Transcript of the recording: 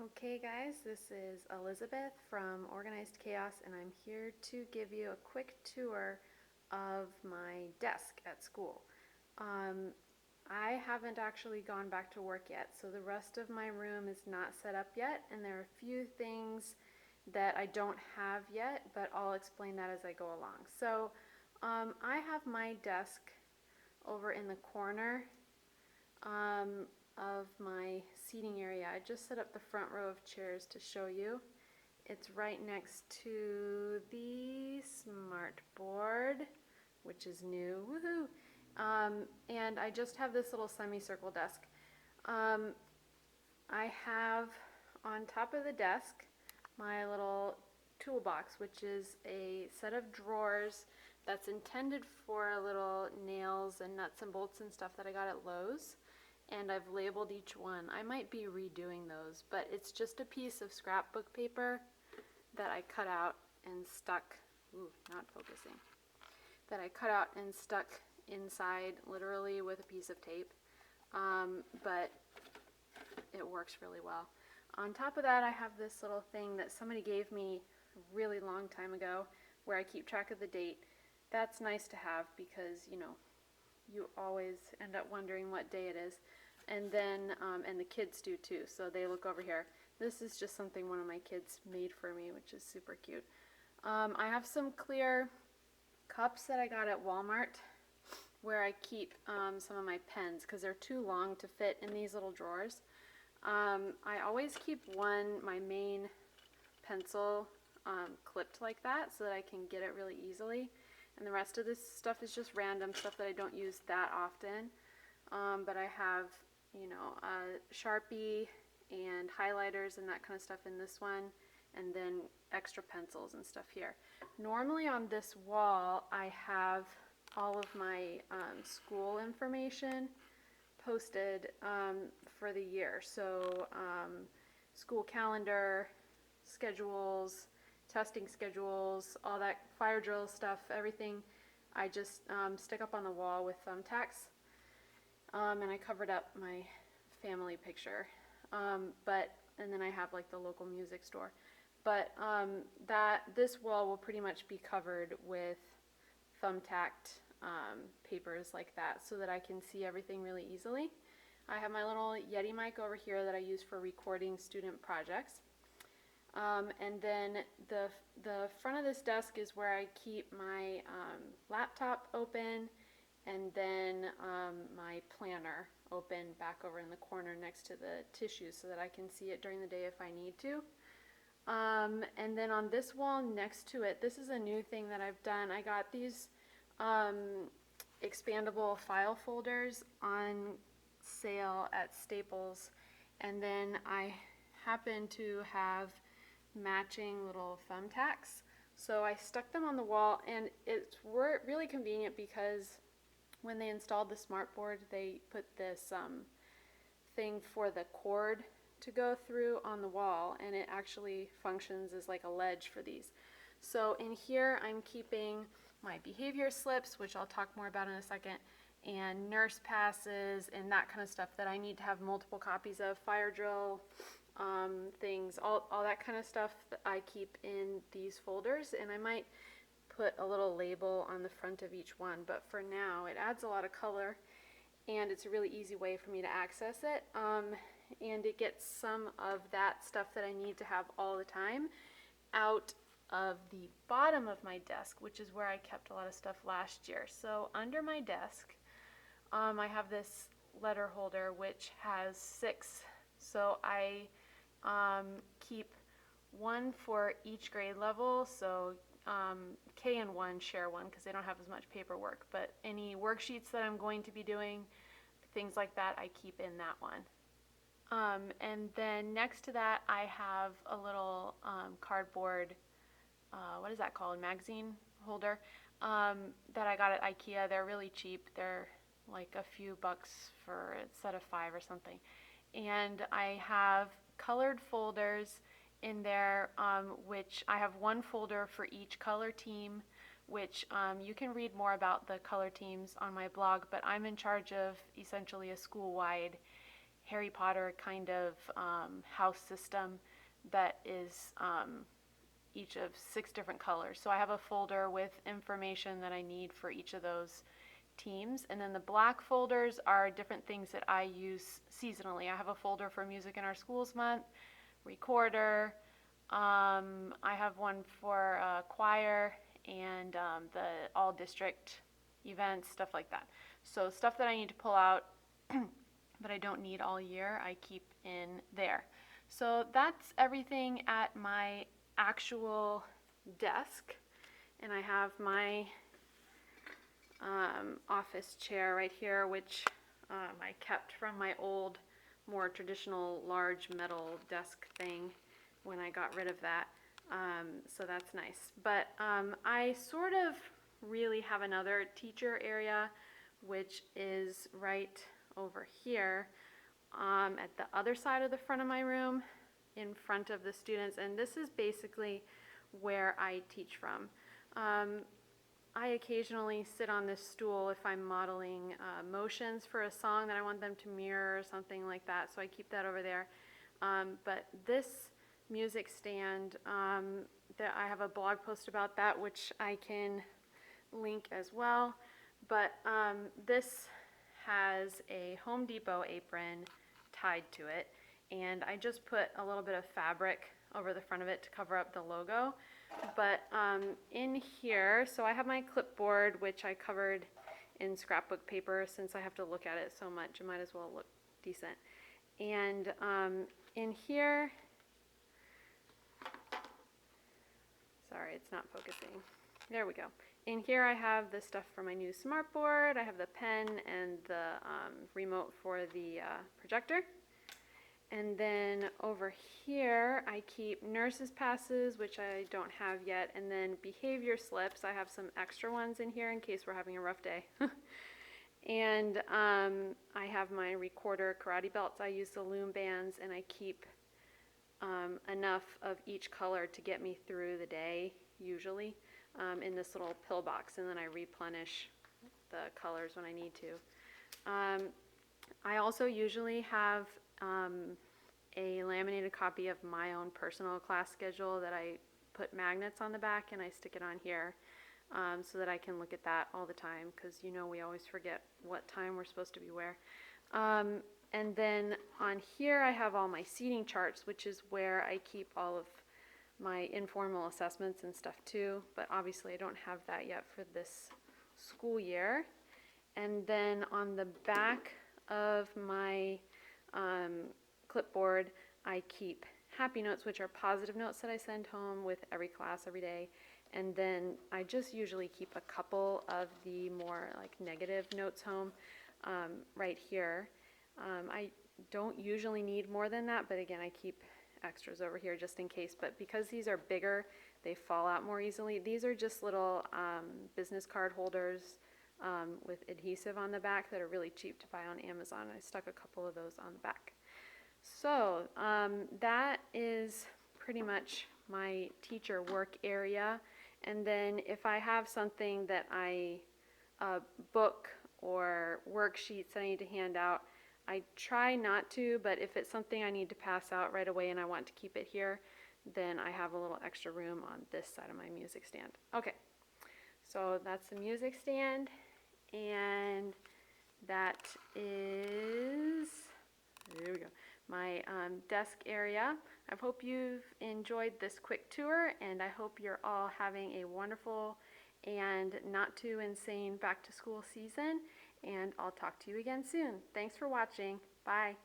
Okay guys, this is Elizabeth from Organized Chaos and I'm here to give you a quick tour of my desk at school. I haven't actually gone back to work yet, so the rest of my room is not set up yet, and there are a few things that I don't have yet, but I'll explain that as I go along. So I have my desk over in the corner of my seating area. I just set up the front row of chairs to show you. It's right next to the smart board, which is new, woohoo! And I just have this little semicircle desk. I have on top of the desk my little toolbox, which is a set of drawers that's intended for little nails and nuts and bolts and stuff that I got at Lowe's. And I've labeled each one. I might be redoing those, but it's just a piece of scrapbook paper that I cut out and stuck, not focusing, that I cut out and stuck inside literally with a piece of tape, but it works really well. On top of that, I have this little thing that somebody gave me a really long time ago where I keep track of the date. That's nice to have because, you know, you always end up wondering what day it is. And then, and the kids do too, so they look over here. This is just something one of my kids made for me, which is super cute. I have some clear cups that I got at Walmart where I keep some of my pens because they're too long to fit in these little drawers. I always keep my main pencil clipped like that so that I can get it really easily. And the rest of this stuff is just random stuff that I don't use that often. But I have, you know, Sharpie and highlighters and that kind of stuff in this one, and then extra pencils and stuff here. Normally on this wall I have all of my school information posted for the year. So school calendar, schedules, testing schedules, all that fire drill stuff, everything I just stick up on the wall with thumbtacks. And I covered up my family picture. And then I have like the local music store. But this wall will pretty much be covered with thumbtacked papers like that so that I can see everything really easily. I have my little Yeti mic over here that I use for recording student projects. And then the front of this desk is where I keep my laptop open, and then my planner open back over in the corner next to the tissues so that I can see it during the day if I need to. And then on this wall next to it, this is a new thing that I've done. I got these expandable file folders on sale at Staples, and then I happen to have matching little thumbtacks. So I stuck them on the wall, and it's really convenient because when they installed the smart board, they put this thing for the cord to go through on the wall, and it actually functions as like a ledge for these. So in here I'm keeping my behavior slips, which I'll talk more about in a second, and nurse passes and that kind of stuff that I need to have multiple copies of, fire drill things, all that kind of stuff that I keep in these folders, and I might put a little label on the front of each one, but for now it adds a lot of color and it's a really easy way for me to access it, and it gets some of that stuff that I need to have all the time out of the bottom of my desk, which is where I kept a lot of stuff last year. So under my desk I have this letter holder which has 6, so I keep one for each grade level, so K and 1 share one because they don't have as much paperwork, but any worksheets that I'm going to be doing, things like that, I keep in that one. And then next to that I have a little cardboard, what is that called, magazine holder, that I got at IKEA. They're really cheap. They're like a few bucks for a set of 5 or something. And I have colored folders in there, which I have one folder for each color team, which you can read more about the color teams on my blog, but I'm in charge of essentially a school-wide Harry Potter kind of house system that is each of 6 different colors. So I have a folder with information that I need for each of those teams. And then the black folders are different things that I use seasonally. I have a folder for Music in Our Schools Month, Recorder. I have one for choir and the all district events, stuff like that. So stuff that I need to pull out but I don't need all year, I keep in there. So that's everything at my actual desk. And I have my office chair right here, which I kept from my old, more traditional large metal desk thing when I got rid of that. So that's nice. But I sort of really have another teacher area, which is right over here at the other side of the front of my room, in front of the students. And this is basically where I teach from. I occasionally sit on this stool if I'm modeling motions for a song that I want them to mirror or something like that, so I keep that over there. But this music stand, that I have a blog post about that, which I can link as well. But this has a Home Depot apron tied to it, and I just put a little bit of fabric over the front of it to cover up the logo. But in here, so I have my clipboard, which I covered in scrapbook paper. Since I have to look at it so much, it might as well look decent. And in here, sorry, it's not focusing. There we go. In here I have the stuff for my new smartboard. I have the pen and the remote for the projector. And then over here I keep nurses' passes, which I don't have yet, and then behavior slips. I have some extra ones in here in case we're having a rough day. And I have my recorder karate belts. I use the loom bands, and I keep enough of each color to get me through the day, usually, in this little pill box, and then I replenish the colors when I need to. I also usually have a laminated copy of my own personal class schedule that I put magnets on the back, and I stick it on here so that I can look at that all the time, because you know we always forget what time we're supposed to be where. And then on here I have all my seating charts, which is where I keep all of my informal assessments and stuff too, but obviously I don't have that yet for this school year. And then on the back of my clipboard, I keep happy notes, which are positive notes that I send home with every class every day. And then I just usually keep a couple of the more like negative notes home right here. I don't usually need more than that, but again, I keep extras over here just in case. But because these are bigger, they fall out more easily. These are just little business card holders with adhesive on the back that are really cheap to buy on Amazon. I stuck a couple of those on the back. So that is pretty much my teacher work area. And then if I have something that book or worksheets that I need to hand out, I try not to, but if it's something I need to pass out right away and I want to keep it here, then I have a little extra room on this side of my music stand. Okay, so that's the music stand, and that is, there we go, my desk area. I hope you've enjoyed this quick tour, and I hope you're all having a wonderful and not too insane back to school season, and I'll talk to you again soon. Thanks for watching. Bye.